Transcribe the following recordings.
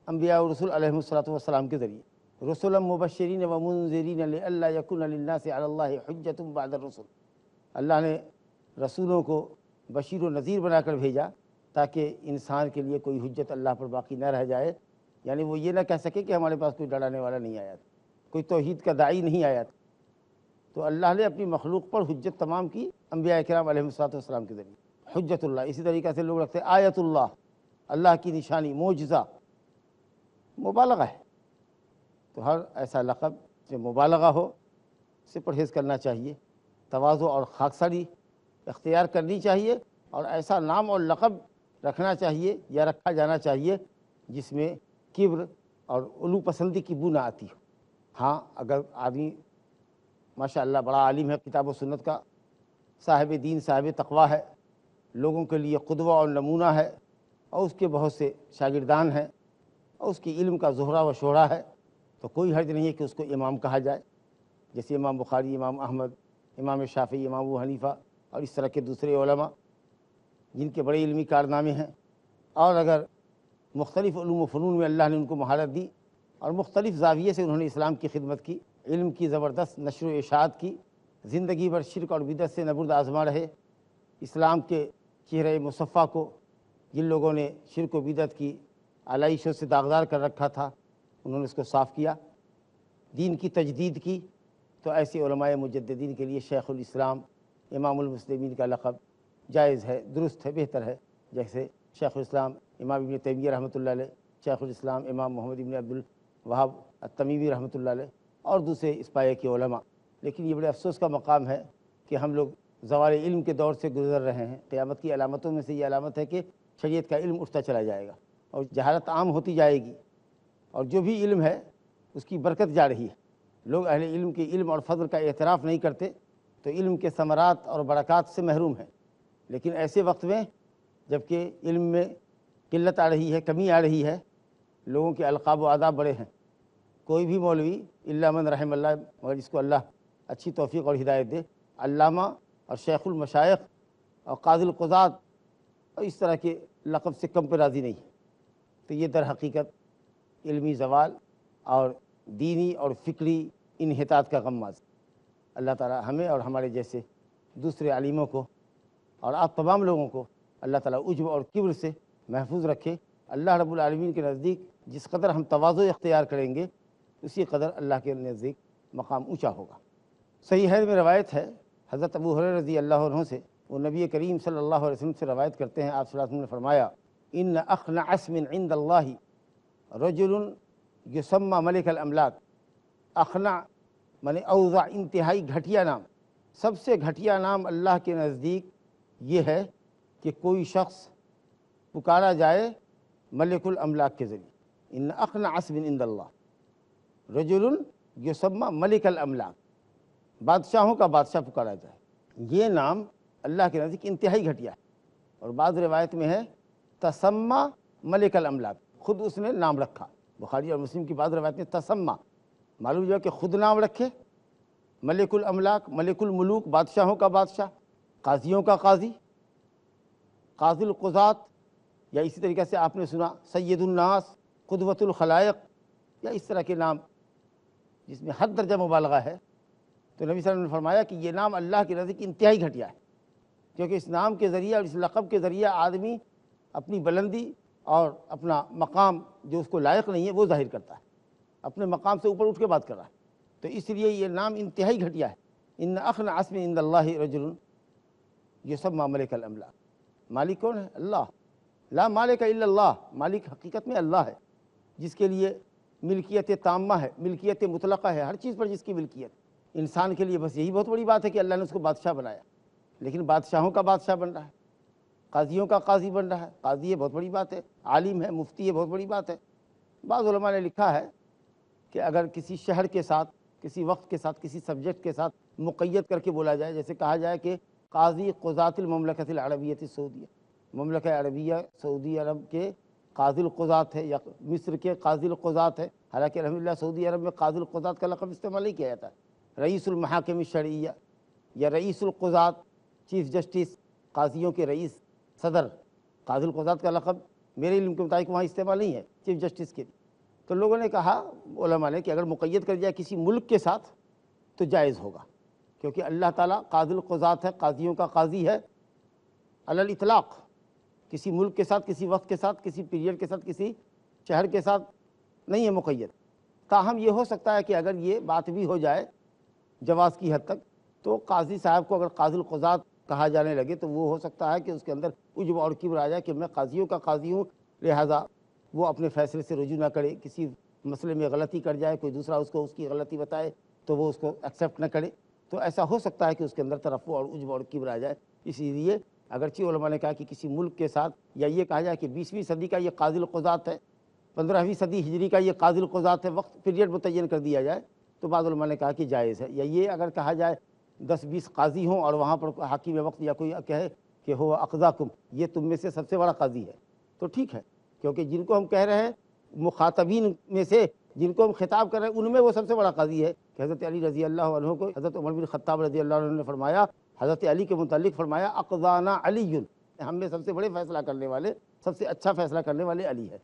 انبیاء و رسول علیہم الصلوۃ والسلام کے ذریعے، رسلا مبشرین و منذرین لئلا یکون للناس علی اللہ حجۃ بعد الرسل، اللہ نے رسولوں کو بشیر و نذیر بنا کر بھیجا تاکہ انسان کے لیے کوئی حجت اللہ پر باقی نہ رہ جائے، یعنی وہ یہ نہ کہہ سکے کہ ہمارے پاس کوئی ڈرانے والا نہیں آیا تھا، کوئی توحید کا داعی نہیں آیا تھا۔ تو اللہ نے اپنی مخلوق پر حجت تمام کی انبیاء کرام علیہم الصلوۃ والسلام کے ذریعے، حجت اللہ۔ اسی طریقے سے لوگ رکھتے ہیں آیت اللہ، اللہ کی نشانی، معجزہ، مبالغہ ہے۔ تو ہر ایسا لقب جو مبالغہ ہو سے پرہیز کرنا چاہیے، تواضع اور خاکساری اختیار کرنی چاہیے، اور ایسا نام اور لقب رکھنا چاہیے یا رکھا جانا چاہیے جس میں کبر اور علو پسندی کی بو نہ آتی ہو۔ ہاں اگر آدمی ماشاء اللہ بڑا عالم ہے، کتاب و سنت کا صاحب دین، صاحب تقویٰ ہے، لوگوں کے لیے قدوہ اور نمونہ ہے، اور اس کے بہت سے شاگردان ہیں، اور اس کی علم کا زہرہ و شہرہ ہے، تو کوئی حرج نہیں ہے کہ اس کو امام کہا جائے، جیسے امام بخاری، امام احمد، امام شافعی، امام ابو حنیفہ اور اس طرح کے دوسرے علماء جن کے بڑے علمی کارنامے ہیں۔ اور اگر مختلف علوم و فنون میں اللہ نے ان کو مہارت دی اور مختلف زاویے سے انہوں نے اسلام کی خدمت کی، علم کی زبردست نشر و اشاعت کی، زندگی بھر شرک اور بدعت سے نبرد آزما رہے، اسلام کے چہرے مصفح کو جن لوگوں نے شرک و بدعت کی علائشوں سے داغدار کر رکھا تھا، انہوں نے اس کو صاف کیا، دین کی تجدید کی۔ تو ایسے علماء مجددین کے لیے شیخ الاسلام، امام المسلمین کا لقب جائز ہے، درست ہے، بہتر ہے، جیسے شیخ الاسلام امام ابن تیمیہ رحمۃ اللہ علیہ، شیخ الاسلام امام محمد ابن عبد الوہاب التمیمی رحمۃ اللہ علیہ، اور دوسرے اس پایے کے علماء۔ لیکن یہ بڑے افسوس کا مقام ہے کہ ہم لوگ زوال علم کے دور سے گزر رہے ہیں۔ قیامت کی علامتوں میں سے یہ علامت ہے کہ شریعت کا علم اٹھتا چلا جائے گا اور جہالت عام ہوتی جائے گی، اور جو بھی علم ہے اس کی برکت جا رہی ہے۔ لوگ اہل علم کے علم اور فضل کا اعتراف نہیں کرتے تو علم کے ثمرات اور برکات سے محروم ہیں۔ لیکن ایسے وقت میں جب کہ علم میں قلت آ رہی ہے، کمی آ رہی ہے، لوگوں کے القاب و آداب بڑے ہیں، کوئی بھی مولوی الا من رحم اللہ، مگر جس کو اللہ اچھی توفیق اور ہدایت دے، علامہ اور شیخ المشائخ اور قاضی القضات اور اس طرح کے لقب سے کم پہ راضی نہیں ہے۔ تو یہ در حقیقت علمی زوال اور دینی اور فکری انحطاط کا غماز۔ اللہ تعالی ہمیں اور ہمارے جیسے دوسرے عالموں کو اور آپ تمام لوگوں کو اللہ تعالیٰ عجب اور کبر سے محفوظ رکھے۔ اللہ رب العالمین کے نزدیک جس قدر ہم تواضع اختیار کریں گے اسی قدر اللہ کے نزدیک مقام اونچا ہوگا۔ صحیح ہے میں روایت ہے حضرت ابو ہریرہ رضی اللہ عنہ سے، وہ نبی کریم صلی اللہ علیہ وسلم سے روایت کرتے ہیں، آپ صلی اللہ علیہ وسلم نے فرمایا ان اخنع اسم عند اللہ رجل یسمى ملک الاملاک۔ اخنع مانے اوضع، انتہائی گھٹیا نام، سب سے گھٹیا نام اللہ کے نزدیک یہ ہے کہ کوئی شخص پکارا جائے ملک الاملاک کے ذریعے۔ ان اخنع اسم عند اللہ رجل یسمى ملک الاملاک، بادشاہوں کا بادشاہ پکارا جائے، یہ نام اللہ کے نزدیک انتہائی گھٹیا ہے۔ اور بعض روایت میں ہے تسمى ملک الاملاک، خود اس نے نام رکھا۔ بخاری اور مسلم کی بعض روایت میں تسمى، معلوم جو ہے کہ خود نام رکھے، ملک الاملاک، ملک الملوک، بادشاہوں کا بادشاہ، قاضیوں کا قاضی، قاضی القضات، یا اسی طریقے سے آپ نے سنا سید الناس، قدوۃ الخلائق، یا اس طرح کے نام جس میں حد درجہ مبالغہ ہے۔ تو نبی صلی اللہ علیہ وسلم نے فرمایا کہ یہ نام اللہ کے نزدیک انتہائی گھٹیا ہے، کیونکہ اس نام کے ذریعے اور اس لقب کے ذریعے آدمی اپنی بلندی اور اپنا مقام جو اس کو لائق نہیں ہے وہ ظاہر کرتا ہے، اپنے مقام سے اوپر اٹھ کے بات کر رہا ہے۔ تو اس لیے یہ نام انتہائی گھٹیا ہے۔ ان اخنع اسم عند اللہ رجل یسمى ملک الاملاک۔ مالک کون ہے؟ اللہ، لا مالک الا اللہ، مالک حقیقت میں اللہ ہے، جس کے لیے ملکیت تامہ ہے، ملکیت مطلقہ ہے، ہر چیز پر جس کی ملکیت۔ انسان کے لیے بس یہی بہت بڑی بات ہے کہ اللہ نے اس کو بادشاہ بنایا، لیکن بادشاہوں کا بادشاہ بن رہا ہے، قاضیوں کا قاضی بن رہا ہے۔ قاضی ہے بہت بڑی بات ہے، عالم ہے، مفتی ہے بہت بڑی بات ہے۔ بعض علماء نے لکھا ہے کہ اگر کسی شہر کے ساتھ، کسی وقت کے ساتھ، کسی سبجیکٹ کے ساتھ مقید کر کے بولا جائے، جیسے کہا جائے کہ قاضی قضات المملکۃ العربیۃ السعودیہ، مملکہ عربیہ سعودی عرب کے قاضی القضات ہے، یا مصر کے قاضی القضات ہے، حالانکہ الحمدللہ سعودی عرب میں قاضی القضات کا لقب استعمال نہیں کیا جاتا ہے، رئیس المحاکم الشرعیہ یا رئیس القضات، چیف جسٹس، قاضیوں کے رئیس، صدر، قاضی القضات کا لقب میرے علم کے مطابق وہاں استعمال نہیں ہے چیف جسٹس کے لیے۔ تو لوگوں نے کہا علماء نے کہ اگر مقید کر دیا کسی ملک کے ساتھ تو جائز ہوگا، کیونکہ اللہ تعالیٰ قاضی القضات ہے، قاضیوں کا قاضی ہے علی الاطلاق، کسی ملک کے ساتھ، کسی وقت کے ساتھ، کسی پیریڈ کے ساتھ، کسی شہر کے ساتھ نہیں ہے مقید۔ تاہم یہ ہو سکتا ہے کہ اگر یہ بات بھی ہو جائے جواز کی حد تک، تو قاضی صاحب کو اگر قاضی القضات کہا جانے لگے تو وہ ہو سکتا ہے کہ اس کے اندر عجب اور کبر آ جائے کہ میں قاضیوں کا قاضی ہوں، لہٰذا وہ اپنے فیصلے سے رجوع نہ کرے، کسی مسئلے میں غلطی کر جائے، کوئی دوسرا اس کو اس کی غلطی بتائے تو وہ اس کو ایکسیپٹ نہ کرے، تو ایسا ہو سکتا ہے کہ اس کے اندر ترفع اور عجب اور کبر آ جائے۔ اسی لیے اگرچہ علماء نے کہا کہ کسی ملک کے ساتھ، یا یہ کہا جائے کہ 20ویں صدی کا یہ قاضی القضات ہے، 15ویں صدی ہجری کا یہ قاضی القضات ہے، وقت پیریڈ متعین کر دیا جائے، تو بعض علماء نے کہا کہ جائز ہے۔ یا یہ اگر کہا جائے 10-20 قاضی ہوں اور وہاں پر حاکم وقت یا کوئی کہے کہ ہو اقضاکم، یہ تم میں سے سب سے بڑا قاضی ہے، تو ٹھیک ہے، کیونکہ جن کو ہم کہہ رہے ہیں مخاطبین میں سے، جن کو ہم خطاب کر رہے ہیں ان میں وہ سب سے بڑا قاضی ہے کہ حضرت علی رضی اللہ عنہ کو حضرت عمر بن خطاب رضی اللہ عنہ نے فرمایا، حضرت علی کے متعلق فرمایا اقضانا علی، ہم میں سب سے بڑے فیصلہ کرنے والے، سب سے اچھا فیصلہ کرنے والے علی ہے۔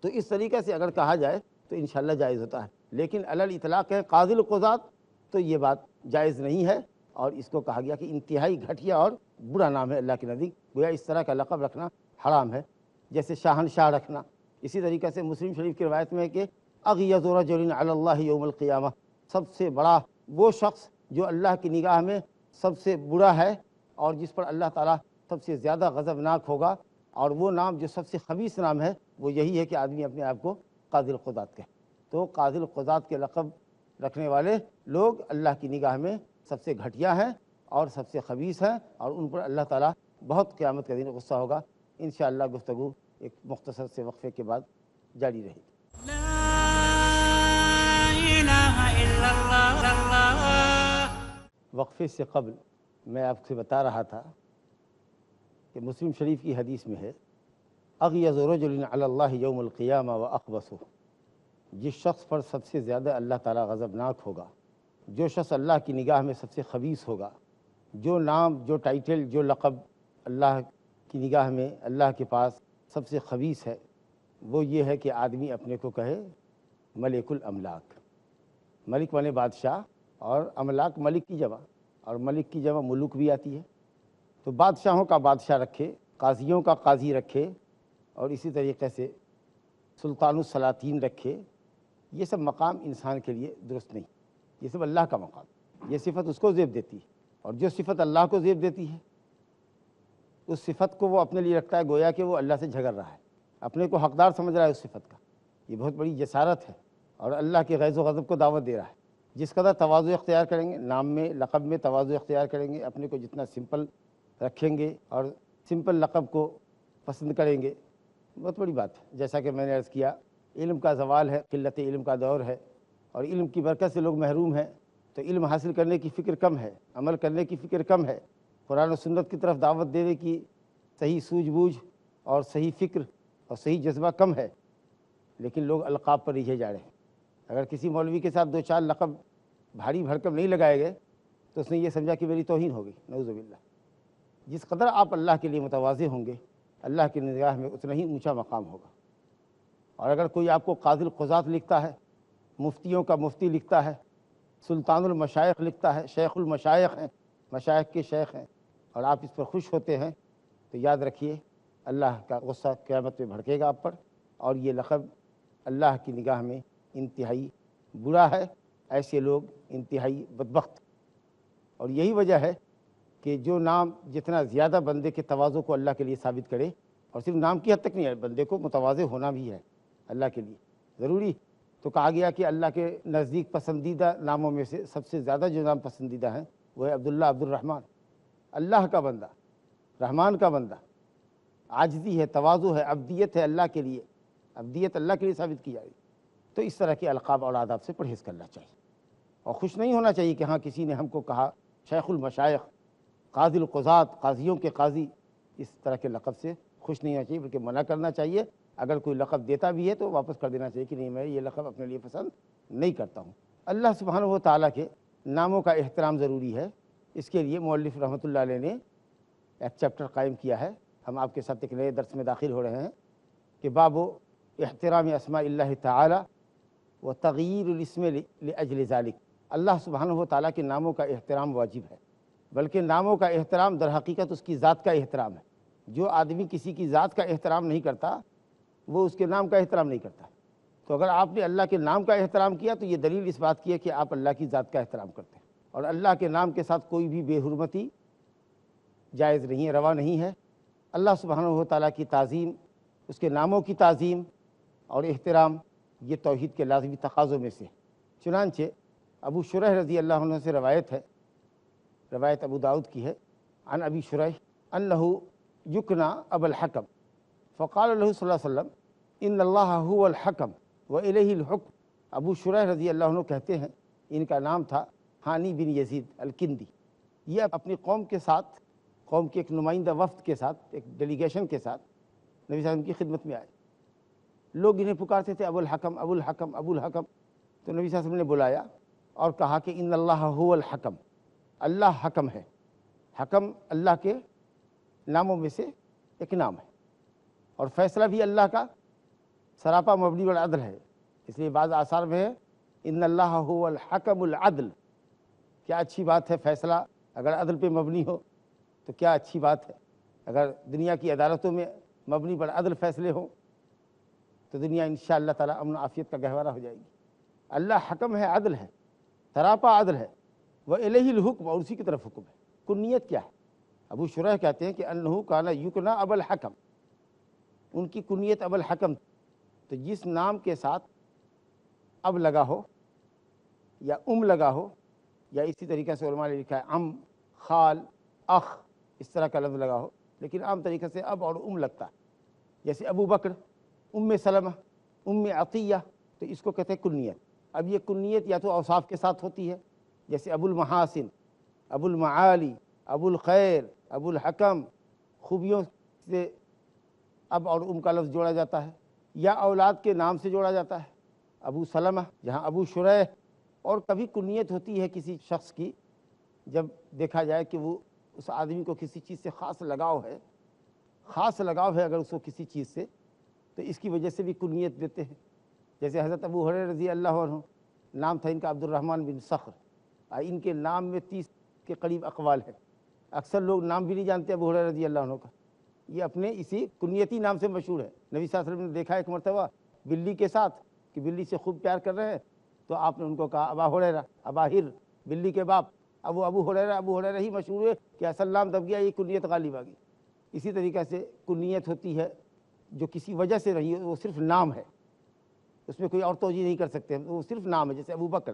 تو اس طریقے سے اگر کہا جائے تو انشاءاللہ جائز ہوتا ہے، لیکن علی الاطلاق ہے قاضی القضات تو یہ بات جائز نہیں ہے، اور اس کو کہا گیا کہ انتہائی گھٹیا اور برا نام ہے اللہ کے نزدیک، گویا اس طرح کا لقب رکھنا حرام ہے، جیسے شاہنشاہ رکھنا۔ اسی طریقے سے مسلم شریف کی روایت میں ہے کہ اغیظ رجل علی اللہ یوم القیامہ، سب سے بڑا وہ شخص جو اللہ کی نگاہ میں سب سے برا ہے اور جس پر اللہ تعالیٰ سب سے زیادہ غضبناک ہوگا، اور وہ نام جو سب سے خبیث نام ہے وہ یہی ہے کہ آدمی اپنے آپ کو قاضی القضات کہے۔ تو قاضی القضات کے لقب رکھنے والے لوگ اللہ کی نگاہ میں سب سے گھٹیا ہیں اور سب سے خبیث ہیں، اور ان پر اللہ تعالیٰ بہت قیامت کے دن غصہ ہوگا۔ انشاءاللہ گفتگو ایک مختصر سے وقفے کے بعد جاری رہے گی۔ وقفے سے قبل میں آپ سے بتا رہا تھا کہ مسلم شریف کی حدیث میں ہے اغیظ رجل علی اللہ یوم القیامہ واخبثہ، جس شخص پر سب سے زیادہ اللہ تعالیٰ غضبناک ہوگا، جو شخص اللہ کی نگاہ میں سب سے خبیث ہوگا، جو نام، جو ٹائٹل، جو لقب اللہ کی نگاہ میں، اللہ کے پاس سب سے خبیث ہے، وہ یہ ہے کہ آدمی اپنے کو کہے ملک الاملاک۔ ملک مانے بادشاہ، اور املاک ملک کی جمع، اور ملک کی جمع ملوک بھی آتی ہے، تو بادشاہوں کا بادشاہ رکھے، قاضیوں کا قاضی رکھے، اور اسی طریقے سے سلطان السلاطین رکھے، یہ سب مقام انسان کے لیے درست نہیں، یہ سب اللہ کا مقام، یہ صفت اس کو زیب دیتی ہے، اور جو صفت اللہ کو زیب دیتی ہے اس صفت کو وہ اپنے لیے رکھتا ہے، گویا کہ وہ اللہ سے جھگڑ رہا ہے، اپنے کو حقدار سمجھ رہا ہے اس صفت کا، یہ بہت بڑی جسارت ہے، اور اللہ کے غیظ و غضب کو دعوت دے رہا ہے۔ جس قدر تواضع اختیار کریں گے، نام میں، لقب میں تواضع اختیار کریں گے، اپنے کو جتنا سمپل رکھیں گے اور سمپل لقب کو پسند کریں گے، بہت بڑی بات ہے۔ جیسا کہ میں نے عرض کیا، علم کا زوال ہے، قلت علم کا دور ہے، اور علم کی برکت سے لوگ محروم ہیں، تو علم حاصل کرنے کی فکر کم ہے، عمل کرنے کی فکر کم ہے، قرآن و سنت کی طرف دعوت دینے کی صحیح سوجھ بوجھ اور صحیح فکر اور صحیح جذبہ کم ہے، لیکن لوگ القاب پر ریجھے جا رہے ہیں۔ اگر کسی مولوی کے ساتھ 2-4 لقب بھاری بھرکم نہیں لگائے گئے تو اس نے یہ سمجھا کہ میری توہین ہو گئی، نعوذ باللہ۔ جس قدر آپ اللہ کے لیے متواضع ہوں گے، اللہ کی نگاہ میں اتنا ہی اونچا مقام ہوگا۔ اور اگر کوئی آپ کو قاضی القضات لکھتا ہے، مفتیوں کا مفتی لکھتا ہے، سلطان المشائخ لکھتا ہے، شیخ المشائخ ہیں، مشائخ کے شیخ ہیں، اور آپ اس پر خوش ہوتے ہیں، تو یاد رکھیے اللہ کا غصہ قیامت میں بھڑکے گا آپ پر، اور یہ لقب اللہ کی نگاہ میں انتہائی برا ہے، ایسے لوگ انتہائی بدبخت۔ اور یہی وجہ ہے کہ جو نام جتنا زیادہ بندے کے تواضع کو اللہ کے لیے ثابت کرے، اور صرف نام کی حد تک نہیں ہے، بندے کو متواضع ہونا بھی ہے اللہ کے لیے ضروری، تو کہا گیا کہ اللہ کے نزدیک پسندیدہ ناموں میں سے سب سے زیادہ جو نام پسندیدہ ہیں وہ ہے عبداللہ، عبد الرحمن، اللہ کا بندہ، رحمان کا بندہ، عاجزی ہے، تواضع ہے، عبدیت ہے اللہ کے لیے، عبدیت اللہ کے لیے ثابت کی جائے گی۔ تو اس طرح کے القاب اور آداب سے پرہیز کرنا چاہیے، اور خوش نہیں ہونا چاہیے کہ ہاں کسی نے ہم کو کہا شیخ المشائخ، قاضی القضات، قاضیوں کے قاضی، اس طرح کے لقب سے خوش نہیں ہونا چاہیے، بلکہ منع کرنا چاہیے۔ اگر کوئی لقب دیتا بھی ہے تو واپس کر دینا چاہیے کہ نہیں، میں یہ لقب اپنے لیے پسند نہیں کرتا ہوں۔ اللہ سبحانہ و تعالیٰ کے ناموں کا احترام ضروری ہے، اس کے لیے مؤلف رحمۃ اللہ علیہ نے ایک چیپٹر قائم کیا ہے، ہم آپ کے ساتھ ایک نئے درس میں داخل ہو رہے ہیں، کہ باب احترام اسماء اللہ تعالی و تغییر الاسم لاجل ذلک، اللہ سبحانہ و تعالیٰ کے ناموں کا احترام واجب ہے، بلکہ ناموں کا احترام در حقیقت اس کی ذات کا احترام ہے۔ جو آدمی کسی کی ذات کا احترام نہیں کرتا وہ اس کے نام کا احترام نہیں کرتا۔ تو اگر آپ نے اللہ کے نام کا احترام کیا تو یہ دلیل اس بات کی ہے کہ آپ اللہ کی ذات کا احترام کرتے ہیں، اور اللہ کے نام کے ساتھ کوئی بھی بے حرمتی جائز نہیں ہے، روا نہیں ہے۔ اللہ سبحانہ و تعالیٰ کی تعظیم، اس کے ناموں کی تعظیم اور احترام یہ توحید کے لازمی تقاضوں میں سے۔ چنانچہ ابو شریح رضی اللہ عنہ سے روایت ہے، روایت ابو داؤد کی ہے، عن ابی شریح انہ یکنا ابا الحکم فقال له صلی اللہ علیہ وسلم ان اللہ هو الحکم والیہ الحکم۔ ابو شریح رضی اللہ عنہ کہتے ہیں، ان کا نام تھا ہانی بن یزید الکندی۔ یہ اپنی قوم کے ساتھ، قوم کے ایک نمائندہ وفد کے ساتھ، ایک ڈیلیگیشن کے ساتھ نبی صلی اللہ علیہ وسلم کی خدمت میں آئے۔ لوگ انہیں پکارتے تھے ابو الحکم ابو الحکم ابو الحکم، تو نبی صلی اللہ علیہ وسلم نے بلایا اور کہا کہ ان اللہ هو الحکم، اللہ حکم ہے۔ حکم اللہ کے ناموں میں سے ایک نام ہے، اور فیصلہ بھی اللہ کا سراپا مبنی والعدل ہے، اس لیے بعض آثار میں ہے ان اللہ هو الحکم العدل۔ کیا اچھی بات ہے فیصلہ اگر عدل پہ مبنی ہو، تو کیا اچھی بات ہے اگر دنیا کی عدالتوں میں مبنی پر عدل فیصلے ہوں تو دنیا انشاءاللہ تعالی امن و عافیت کا گہوارہ ہو جائے گی۔ اللہ حکم ہے، عدل ہے، سراپا عدل ہے، وَإِلَيْهِ الْحُكْمُ، اور اسی کی طرف حکم ہے۔ کنیت کیا ہے؟ ابو شریح کہتے ہیں کہ انہو کان یکنا ابا الحکم، ان کی کنیت ابا الحکم۔ تو جس نام کے ساتھ اب لگا ہو یا لگا ہو، یا اسی طریقے سے علماء نے لکھا ہے عم، خال، اخ، اس طرح کا لفظ لگا ہو، لیکن عام طریقے سے اب اور لگتا ہے، جیسے ابو بکر، سلمہ، عطیہ، تو اس کو کہتے ہیں کنیت۔ اب یہ کنیت یا تو اوصاف کے ساتھ ہوتی ہے، جیسے ابو المحاسن، ابو المعالی، ابو الخیر، ابو الحکم، خوبیوں سے اب اور کا لفظ جوڑا جاتا ہے، یا اولاد کے نام سے جوڑا جاتا ہے، ابو سلمہ جہاں ابو شریح۔ اور کبھی کنیت ہوتی ہے کسی شخص کی جب دیکھا جائے کہ وہ اس آدمی کو کسی چیز سے خاص لگاؤ ہے، اگر اس کو کسی چیز سے، تو اس کی وجہ سے بھی کنیت دیتے ہیں۔ جیسے حضرت ابو ہریرہ رضی اللہ عنہ، نام تھا ان کا عبد الرحمن بن صخر، ان کے نام میں 30 کے قریب اقوال ہیں۔ اکثر لوگ نام بھی نہیں جانتے ابو ہریرہ رضی اللہ عنہ کا، یہ اپنے اسی کنیتی نام سے مشہور ہے۔ نبی صلی اللہ علیہ وسلم نے دیکھا ایک مرتبہ بلی کے ساتھ کہ بلی سے خوب پیار کر رہے ہیں، تو آپ نے ان کو کہا ابا ہریرہ، اباہر، بلی کے باپ، اب وہ ابو ہریرہ ہی مشہور ہوئے کہ اصل نام دب گیا، یہ کنیت غالب آ گئی۔ اسی طریقے سے کنیت ہوتی ہے جو کسی وجہ سے رہی ہے، وہ صرف نام ہے، اس میں کوئی اور توجیہ نہیں کر سکتے، وہ صرف نام ہے، جیسے ابو بکر۔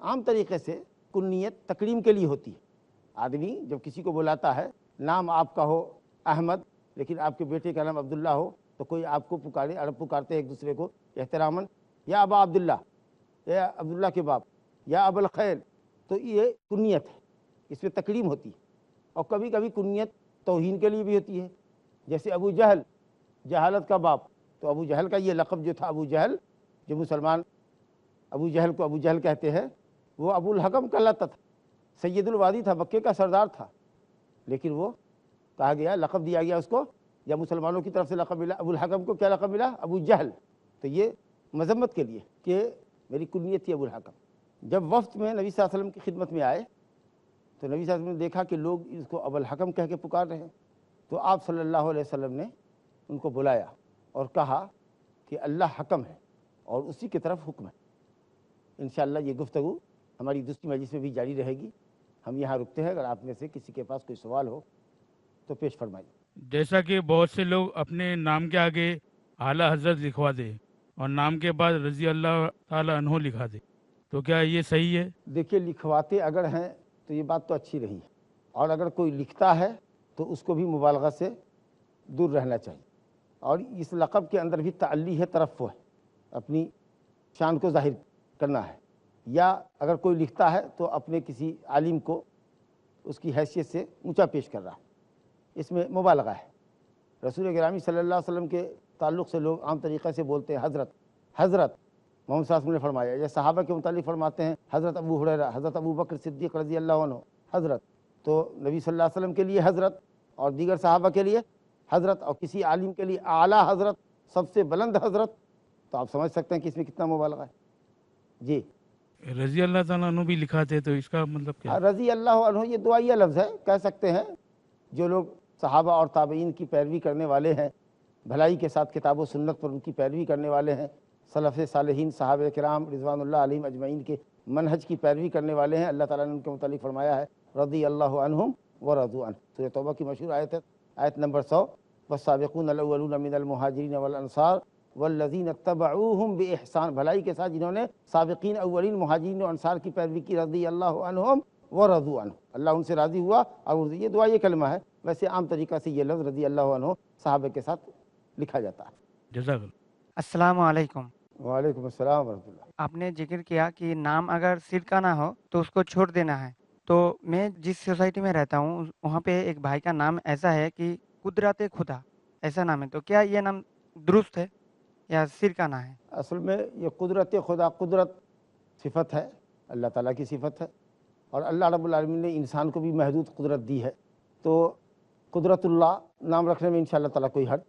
عام طریقے سے کنیت تکریم کے لیے ہوتی ہے۔ آدمی جب کسی کو بلاتا ہے، نام آپ کا ہو احمد لیکن آپ کے بیٹے کا نام عبداللہ ہو، تو کوئی آپ کو پکارے، عرب پکارتے ہیں ایک دوسرے کو احتراماً، یا ابا عبداللہ، یا عبداللہ کے باپ، یا ابو الخیر، تو یہ کنیت ہے، اس میں تکریم ہوتی ہے۔ اور کبھی کبھی کنیت توہین کے لیے بھی ہوتی ہے، جیسے ابو جہل، جہالت کا باپ، تو ابو جہل کا یہ لقب جو تھا، ابو جہل، جو مسلمان ابو جہل کو ابو جہل کہتے ہیں، وہ ابو الحکم کہلاتا تھا، سید الوادی تھا، مکے کا سردار تھا، لیکن وہ کہا گیا، لقب دیا گیا اس کو، یا مسلمانوں کی طرف سے لقب ملا، ابو الحکم کو کیا لقب ملا؟ ابو جہل۔ تو یہ مذمت کے لیے کہ میری کنیت تھی ابو الحکم۔ جب وفد میں نبی صلی اللہ علیہ وسلم کی خدمت میں آئے تو نبی صلی اللہ علیہ وسلم نے دیکھا کہ لوگ اس کو ابو الحکم کہہ کے پکار رہے ہیں، تو آپ صلی اللہ علیہ وسلم نے ان کو بلایا اور کہا کہ اللہ حکم ہے اور اسی کی طرف حکم ہے۔ انشاءاللہ یہ گفتگو ہماری دوسری مجلس میں بھی جاری رہے گی۔ ہم یہاں رکتے ہیں، اگر آپ میں سے کسی کے پاس کوئی سوال ہو تو پیش فرمائیے۔ جیسا کہ بہت سے لوگ اپنے نام کے آگے اعلیٰ حضرت لکھوا دے اور نام کے بعد رضی اللہ تعالیٰ عنہ لکھا دے، تو کیا یہ صحیح ہے؟ دیکھیے، لکھواتے اگر ہیں تو یہ بات تو اچھی رہی ہے، اور اگر کوئی لکھتا ہے تو اس کو بھی مبالغہ سے دور رہنا چاہیے، اور اس لقب کے اندر بھی تعلی ہے، ترفع ہے، اپنی شان کو ظاہر کرنا ہے۔ یا اگر کوئی لکھتا ہے تو اپنے کسی عالم کو اس کی حیثیت سے اونچا پیش کر رہا ہے، اس میں مبالغہ ہے۔ رسول گرامی صلی اللہ علیہ وسلم کے تعلق سے لوگ عام طریقے سے بولتے ہیں حضرت، حضرت محمد صلی اللہ علیہ وسلم نے فرمایا، یا صحابہ کے متعلق فرماتے ہیں حضرت ابو ہریرہ، حضرت ابو بکر صدیق رضی اللہ عنہ، حضرت۔ تو نبی صلی اللہ علیہ وسلم کے لیے حضرت، اور دیگر صحابہ کے لیے حضرت، اور کسی عالم کے لیے اعلیٰ حضرت سب سے بلند حضرت، تو آپ سمجھ سکتے ہیں کہ اس میں کتنا مبالغہ ہے. جی رضی اللہ تعالیٰ عنہ بھی لکھا تھے، تو اس کا مطلب کیا ہے؟ رضی اللہ عنہ یہ دعائیہ لفظ ہے، کہہ سکتے ہیں. جو لوگ صحابہ اور تابعین کی پیروی کرنے والے ہیں، بھلائی کے ساتھ کتاب و سنت پر ان کی پیروی کرنے والے ہیں، سلف صالحین صحابہ کرام رضوان اللہ علیہم اجمعین کے منہج کی پیروی کرنے والے ہیں، اللہ تعالیٰ نے ان کے متعلق فرمایا ہے رضی اللہ عنہم ورضوا عنہ. سورۃ توبہ کی مشہور آیت ہے، آیت نمبر 100. والسابقون الاولون من المہاجرین والانصار والذین اتبعوہم باحسان، بھلائی کے ساتھ جنہوں نے سابقین اولین مہاجرین و انصار کی پیروی کی، رضی اللہ عنہم ورضوا عنہ، اللہ ان سے راضی ہوا. اور یہ دعا یہ کلمہ ہے. ویسے عام طریقہ سے یہ لفظ رضی اللہ عنہ صحابہ کے ساتھ لکھا جاتا ہے. جزاک اللہ. السلام علیکم. وعلیکم السلام ورحمۃ اللہ. آپ نے ذکر کیا کہ نام اگر سر کا نہ ہو تو اس کو چھوڑ دینا ہے. تو میں جس سوسائٹی میں رہتا ہوں وہاں پہ ایک بھائی کا نام ایسا ہے کہ قدرت خدا ایسا نام ہے، تو کیا یہ نام درست ہے یا سر کا نہ ہے؟ اصل میں یہ قدرت خدا، قدرت صفت ہے، اللہ تعالیٰ کی صفت ہے، اور اللہ رب العالمین نے انسان کو بھی محدود قدرت دی ہے. تو قدرت اللہ نام رکھنے میں انشاءاللہ تعالیٰ کوئی حرج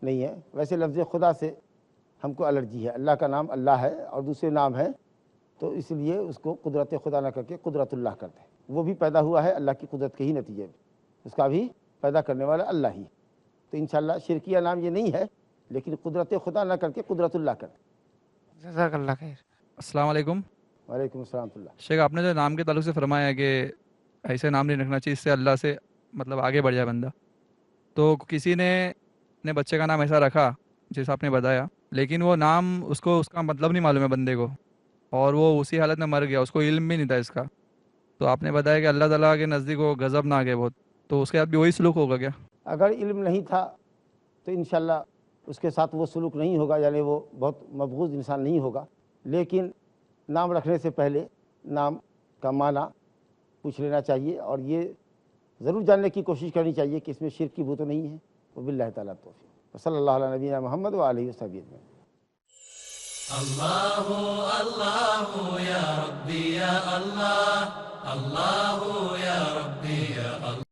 نہیں ہے. ویسے لفظ خدا سے ہم کو الرجی ہے، اللہ کا نام اللہ ہے اور دوسرے نام ہے، تو اس لیے اس کو قدرت خدا نہ کر کے قدرت اللہ کرتے ہیں. وہ بھی پیدا ہوا ہے اللہ کی قدرت کے ہی نتیجے میں، اس کا بھی پیدا کرنے والا اللہ ہی. تو انشاءاللہ شرکیہ نام یہ نہیں ہے، لیکن قدرت خدا نہ کر کے قدرت اللہ کرتے ہیں. جزاک اللہ خیر. السلام علیکم. وعلیکم السلام ورحمۃ اللہ. شیخ، آپ نے جو نام کے تعلق سے فرمایا ہے کہ ایسے نام نہیں رکھنا چاہیے اس سے اللہ سے مطلب آگے بڑھ جائے بندہ، تو کسی نے اپنے بچے کا نام ایسا رکھا جیسا آپ نے بتایا، لیکن وہ نام اس کو اس کا مطلب نہیں معلوم ہے بندے کو، اور وہ اسی حالت میں مر گیا، اس کو علم بھی نہیں تھا اس کا، تو آپ نے بتایا کہ اللہ تعالیٰ کے نزدیک وہ غضب نہ آگے بہت، تو اس کے بعد بھی وہی سلوک ہوگا کیا؟ اگر علم نہیں تھا تو انشاءاللہ اس کے ساتھ وہ سلوک نہیں ہوگا، یعنی وہ بہت مبغوض انسان نہیں ہوگا. لیکن نام رکھنے سے پہلے نام کا معنی پوچھ لینا چاہیے، اور یہ ضرور جاننے کی کوشش کرنی چاہیے کہ اس میں شرک کی بو تو نہیں ہے. وباللہ تعالیٰ توفیق. وصلی اللہ علیہ نبینا محمد وآلہ وصحبہ اجمعین. اللہ اللہ یا ربی یا اللہ، اللہ یا ربی یا اللہ.